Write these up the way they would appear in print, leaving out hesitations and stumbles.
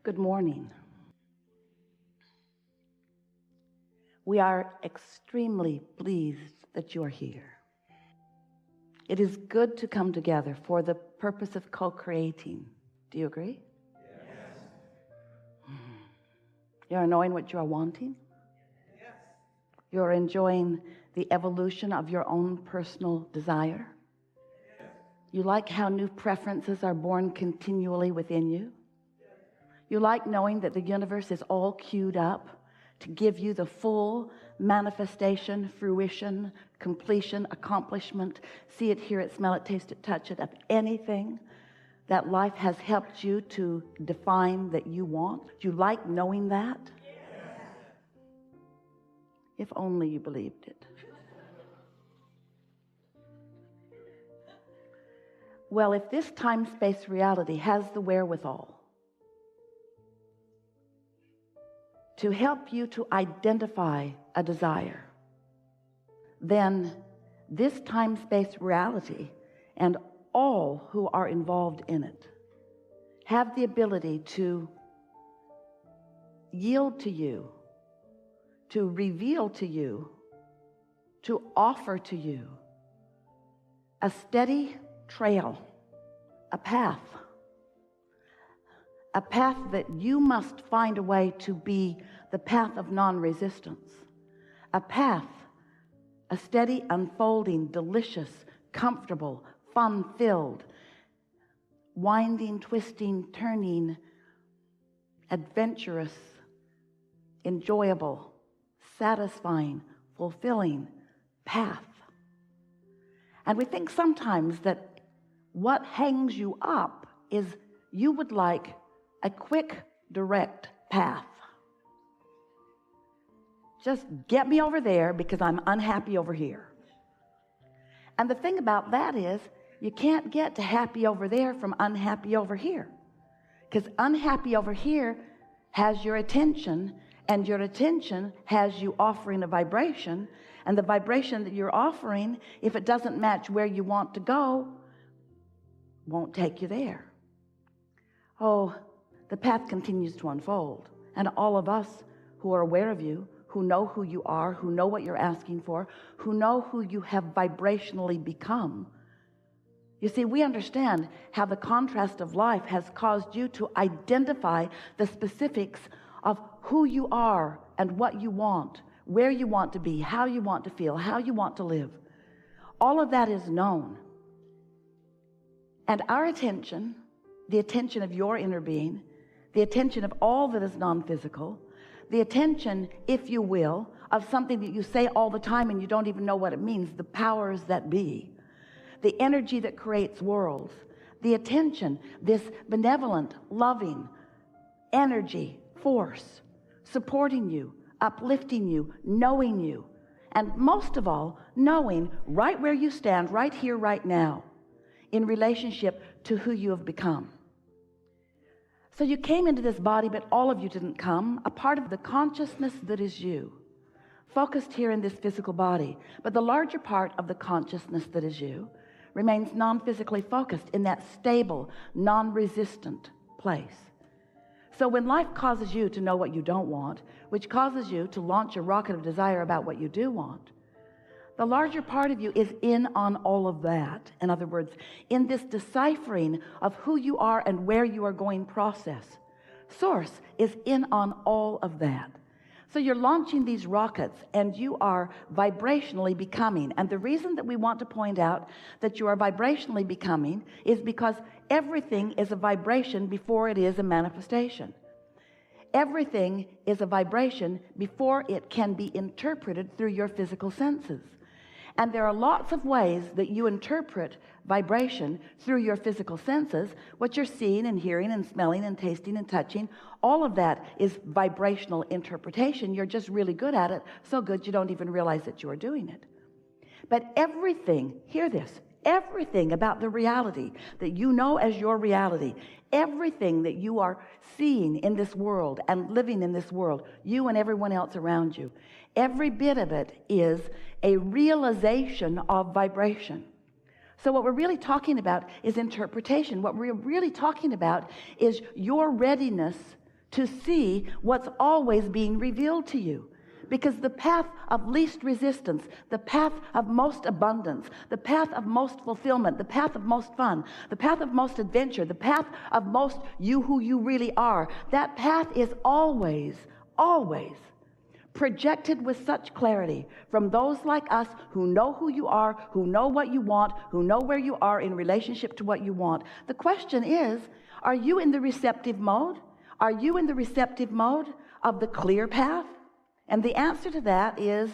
Good morning. We are extremely pleased that you are here. It is good to come together for the purpose of co-creating. Do you agree? Yes. You are knowing what you are wanting? Yes. You are enjoying the evolution of your own personal desire? Yes. You like how new preferences are born continually within you? You like knowing that the universe is all queued up to give you the full manifestation, fruition, completion, accomplishment, see it, hear it, smell it, taste it, touch it, of anything that life has helped you to define that you want? You like knowing that? Yes. If only you believed it. Well, if this time-space reality has the wherewithal to help you to identify a desire, then this time-space reality and all who are involved in it have the ability to yield to you, to reveal to you, to offer to you a steady trail, a path that you must find a way to be the path of non-resistance, a path, a steady, unfolding, delicious, comfortable, fun-filled, winding, twisting, turning, adventurous, enjoyable, satisfying, fulfilling path. And we think sometimes that what hangs you up is you would like a quick, direct path. Just get me over there because I'm unhappy over here. And the thing about that is you can't get to happy over there from unhappy over here, because unhappy over here has your attention, and your attention has you offering a vibration, and the vibration that you're offering, if it doesn't match where you want to go, won't take you there. Oh, the path continues to unfold, and all of us who are aware of you, who know who you are, who know what you're asking for, who know who you have vibrationally become. You see, we understand how the contrast of life has caused you to identify the specifics of who you are and what you want, where you want to be, how you want to feel, how you want to live. All of that is known. And our attention, the attention of your inner being, the attention of all that is non-physical, the attention, if you will, of something that you say all the time and you don't even know what it means, the powers that be, the energy that creates worlds, the attention, this benevolent, loving energy, force, supporting you, uplifting you, knowing you, and most of all, knowing right where you stand, right here, right now, in relationship to who you have become. So you came into this body, but all of you didn't come. A part of the consciousness that is you, focused here in this physical body, but the larger part of the consciousness that is you remains non-physically focused in that stable, non-resistant place. So when life causes you to know what you don't want, which causes you to launch a rocket of desire about what you do want, the larger part of you is in on all of that. In other words, in this deciphering of who you are and where you are going process, Source is in on all of that. So you're launching these rockets and you are vibrationally becoming. And the reason that we want to point out that you are vibrationally becoming is because everything is a vibration before it is a manifestation. Everything is a vibration before it can be interpreted through your physical senses. And there are lots of ways that you interpret vibration through your physical senses. What you're seeing and hearing and smelling and tasting and touching, all of that is vibrational interpretation. You're just really good at it, so good you don't even realize that you are doing it. But everything, hear this, everything about the reality that you know as your reality, everything that you are seeing in this world and living in this world, you and everyone else around you, every bit of it is a realization of vibration. So what we're really talking about is interpretation. What we're really talking about is your readiness to see what's always being revealed to you. Because the path of least resistance, the path of most abundance, the path of most fulfillment, the path of most fun, the path of most adventure, the path of most you who you really are, that path is always, always projected with such clarity from those like us who know who you are, who know what you want, who know where you are in relationship to what you want. The question is, are you in the receptive mode? Are you in the receptive mode of the clear path? And the answer to that is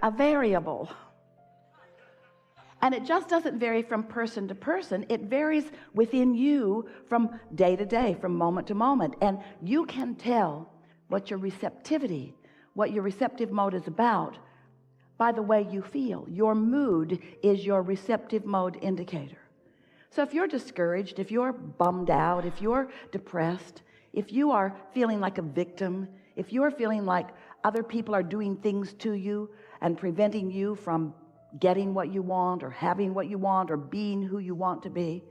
a variable. And it just doesn't vary from person to person. It varies within you from day to day, from moment to moment. And you can tell what your receptivity, what your receptive mode is about by the way you feel. Your mood is your receptive mode indicator. So if you're discouraged, if you're bummed out, if you're depressed, if you are feeling like a victim, if you're feeling like other people are doing things to you and preventing you from getting what you want or having what you want or being who you want to be,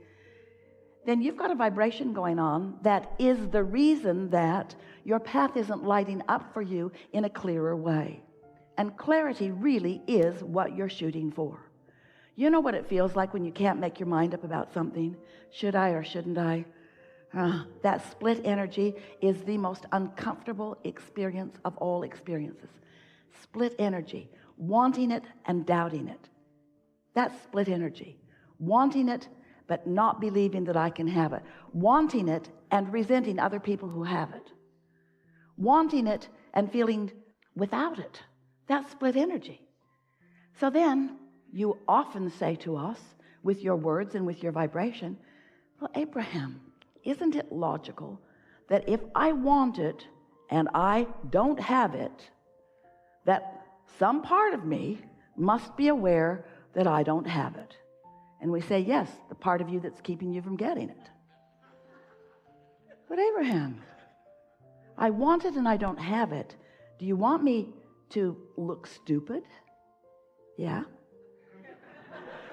then you've got a vibration going on that is the reason that your path isn't lighting up for you in a clearer way. And clarity really is what you're shooting for. You know what it feels like when you can't make your mind up about something? Should I or shouldn't I? That split energy is the most uncomfortable experience of all experiences. Split energy, wanting it and doubting it. That's split energy. Wanting it but not believing that I can have it. Wanting it and resenting other people who have it. Wanting it and feeling without it. That's split energy. So then you often say to us with your words and with your vibration, well, Abraham, isn't it logical that if I want it and I don't have it, that some part of me must be aware that I don't have it? And we say, yes, the part of you that's keeping you from getting it. But Abraham, I want it and I don't have it. Do you want me to look stupid? Yeah.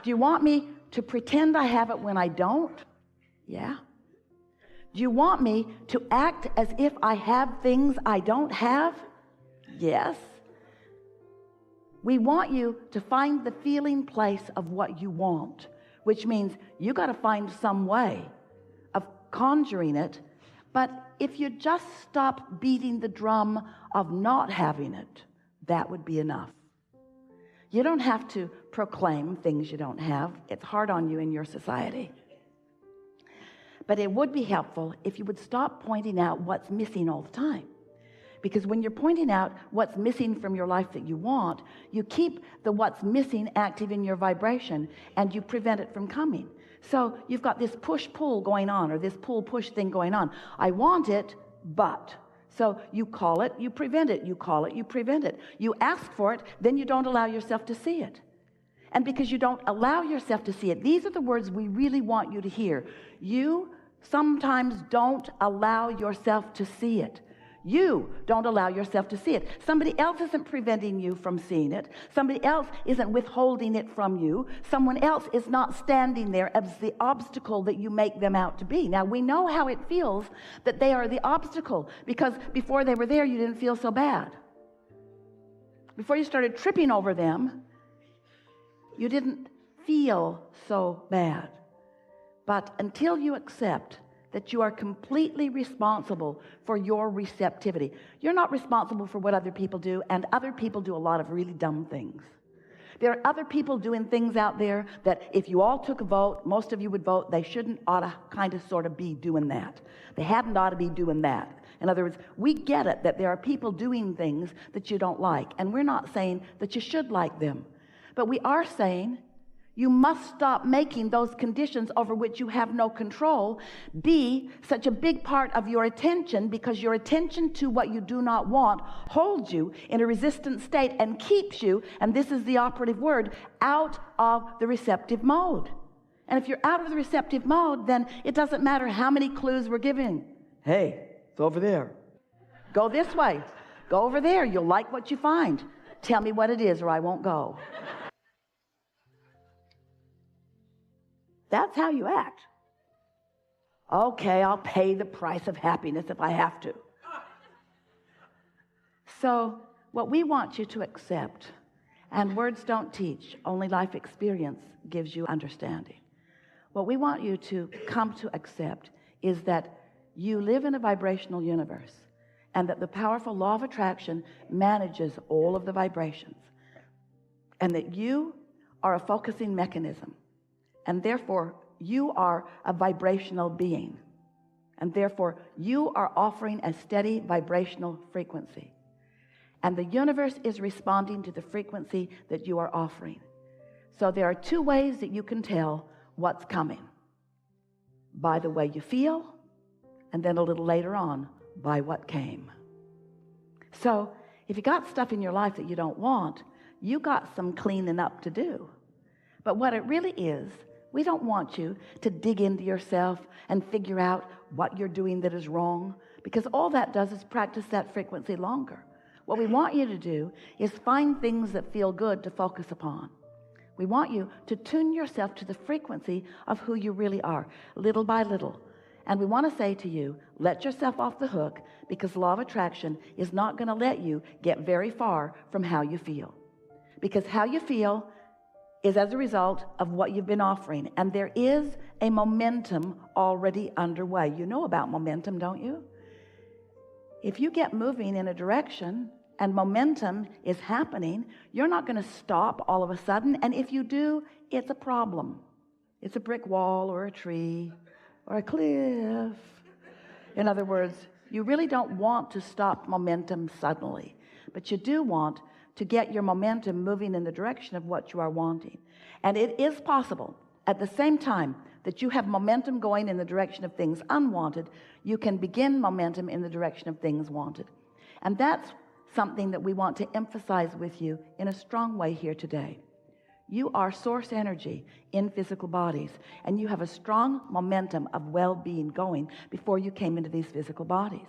Do you want me to pretend I have it when I don't? Yeah. Do you want me to act as if I have things I don't have? Yes. We want you to find the feeling place of what you want, which means you got to find some way of conjuring it. But if you just stop beating the drum of not having it, that would be enough. You don't have to proclaim things you don't have. It's hard on you in your society. But it would be helpful if you would stop pointing out what's missing all the time. Because when you're pointing out what's missing from your life that you want, you keep the what's missing active in your vibration and you prevent it from coming. So you've got this push-pull going on, or this pull-push thing going on. I want it, but. So you call it, you prevent it. You call it, you prevent it. You ask for it, then you don't allow yourself to see it. And because you don't allow yourself to see it, these are the words we really want you to hear. You sometimes don't allow yourself to see it. You don't allow yourself to see it. Somebody else isn't preventing you from seeing it. Somebody else isn't withholding it from you. Someone else is not standing there as the obstacle that you make them out to be. Now, we know how it feels that they are the obstacle, because before they were there, you didn't feel so bad. Before you started tripping over them, you didn't feel so bad. But until you accept that you are completely responsible for your receptivity. You're not responsible for what other people do, and other people do a lot of really dumb things. There are other people doing things out there that if you all took a vote, most of you would vote, they shouldn't ought to kind of sort of be doing that. They hadn't ought to be doing that. In other words, we get it that there are people doing things that you don't like, and we're not saying that you should like them. But we are saying you must stop making those conditions over which you have no control be such a big part of your attention, because your attention to what you do not want holds you in a resistant state and keeps you, and this is the operative word, out of the receptive mode. And if you're out of the receptive mode, then it doesn't matter how many clues we're giving. Hey, it's over there. Go this way. Go over there. You'll like what you find. Tell me what it is or I won't go. That's how you act. Okay, I'll pay the price of happiness if I have to. So what we want you to accept, and words don't teach, only life experience gives you understanding. What we want you to come to accept is that you live in a vibrational universe, and that the powerful law of attraction manages all of the vibrations, and that you are a focusing mechanism, and therefore you are a vibrational being, and therefore you are offering a steady vibrational frequency, and the universe is responding to the frequency that you are offering. So there are two ways that you can tell what's coming: by the way you feel, and then a little later on, by what came. So if you got stuff in your life that you don't want, you got some cleaning up to do. But what it really is, we don't want you to dig into yourself and figure out what you're doing that is wrong, because all that does is practice that frequency longer. What we want you to do is find things that feel good to focus upon. We want you to tune yourself to the frequency of who you really are, little by little. And we want to say to you, let yourself off the hook, because law of attraction is not going to let you get very far from how you feel. Because how you feel is as a result of what you've been offering. And there is a momentum already underway. You know about momentum, don't you? If you get moving in a direction and momentum is happening, you're not going to stop all of a sudden. And if you do, it's a problem. It's a brick wall or a tree or a cliff. In other words, you really don't want to stop momentum suddenly, but you do want to get your momentum moving in the direction of what you are wanting. And it is possible at the same time that you have momentum going in the direction of things unwanted, you can begin momentum in the direction of things wanted. And that's something that we want to emphasize with you in a strong way here today. You are source energy in physical bodies, and you have a strong momentum of well-being going before you came into these physical bodies.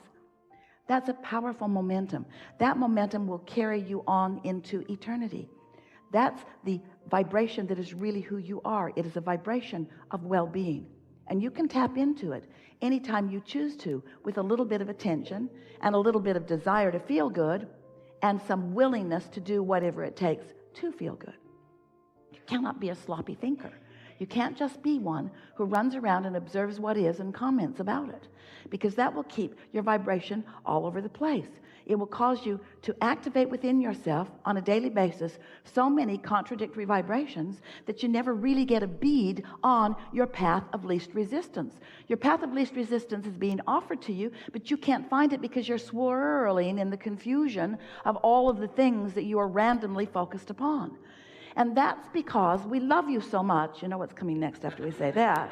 That's a powerful momentum. That momentum will carry you on into eternity. That's the vibration that is really who you are. It is a vibration of well-being, and you can tap into it anytime you choose to, with a little bit of attention and a little bit of desire to feel good and some willingness to do whatever it takes to feel good. You cannot be a sloppy thinker. You can't just be one who runs around and observes what is and comments about it, because that will keep your vibration all over the place. It will cause you to activate within yourself on a daily basis so many contradictory vibrations that you never really get a bead on your path of least resistance. Your path of least resistance is being offered to you, but you can't find it because you're swirling in the confusion of all of the things that you are randomly focused upon. And that's because we love you so much. You know what's coming next after we say that.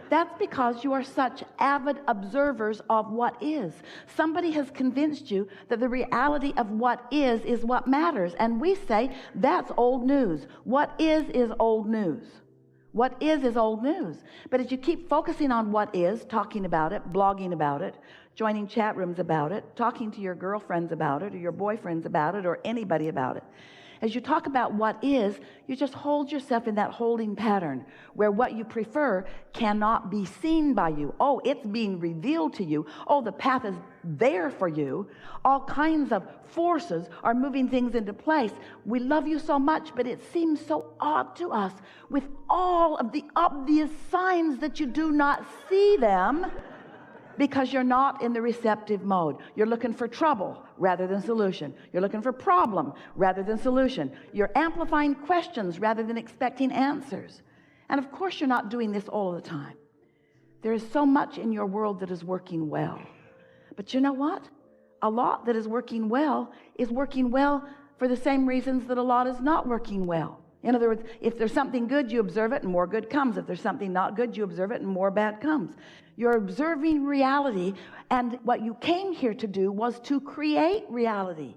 That's because you are such avid observers of what is. Somebody has convinced you that the reality of what is what matters. And we say that's old news. What is old news. What is old news. But as you keep focusing on what is, talking about it, blogging about it, joining chat rooms about it, talking to your girlfriends about it, or your boyfriends about it, or anybody about it, as you talk about what is, you just hold yourself in that holding pattern where what you prefer cannot be seen by you. Oh, it's being revealed to you. Oh, the path is there for you. All kinds of forces are moving things into place. We love you so much, but it seems so odd to us with all of the obvious signs that you do not see them, because you're not in the receptive mode. You're looking for trouble rather than solution. You're looking for problem rather than solution. You're amplifying questions rather than expecting answers. And of course, you're not doing this all the time. There is so much in your world that is working well. But you know what? A lot that is working well for the same reasons that a lot is not working well. In other words, if there's something good, you observe it and more good comes. If there's something not good, you observe it and more bad comes. You're observing reality, and what you came here to do was to create reality.